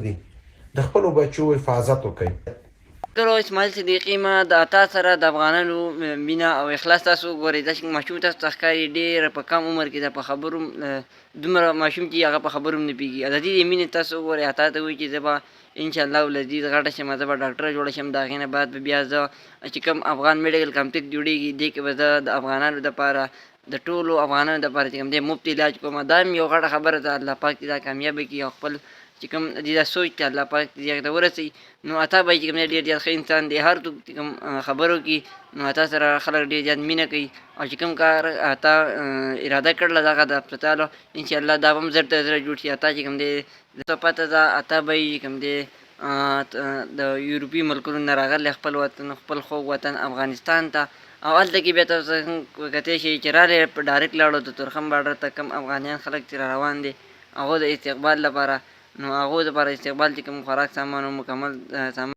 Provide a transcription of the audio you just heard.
دي د خپلو بچو حفاظت وکړئ. ډاکټر اسماعیل صدیقي ما د تا سره د افغانانو مینه او اخلاص تاسو وګورئ. دا چې ماشوم تاسو ته ښکاري ډېر په کم عمر کې ده په خبرو دومره ماشوم چې هغه په خبرو هم نه پوهېږي. د دې مینې تاسو وګورئ. تا ته وایي چې زه به انشاءالله العزیز غټه شم، زه به ډاکټره جوړه شم. د هغې نه بعد به بیا زه چې کوم افغان میډیکل کمپلیکس جوړېږي دې کې به زه د افغانانو دپاره د ټولو افغانانو دپاره چې کوم دی مفت علاج کوم. دا هم یو غټه خبره ده. الله پاک دې دا کامیابه کړي او خپل چې کوم دې دا سوچ ته الله پاک دې هغې ته ورسوي. نو عطا بهي چې کوم دی ډېر زیات ښه انسان دی. هر څوک چې کوم خبرو کې نو عطا سره خلک ډېر زیات مینه کوي او چې کوم کار عطا اراده کړله دغه د هسپتالو انشاءالله دا به هم زر تر زره جوړ شي. عطا چې کوم دی ته پته ده عطا بهي چې کوم دی د یورپي ملکونو نه راغلی خپل وطن خپل خوږ وطن افغانستان ته او هلته کې بیا تاسو کتی شئ چې راغلی په ډایرکټ لاړو د تورخم باډر ته کوم افغانیان خلک چې را روان دي هغو د استقبال لپاره. نو هغو دپاره استقبال چې کوم خوراک سامان او مکمل سامان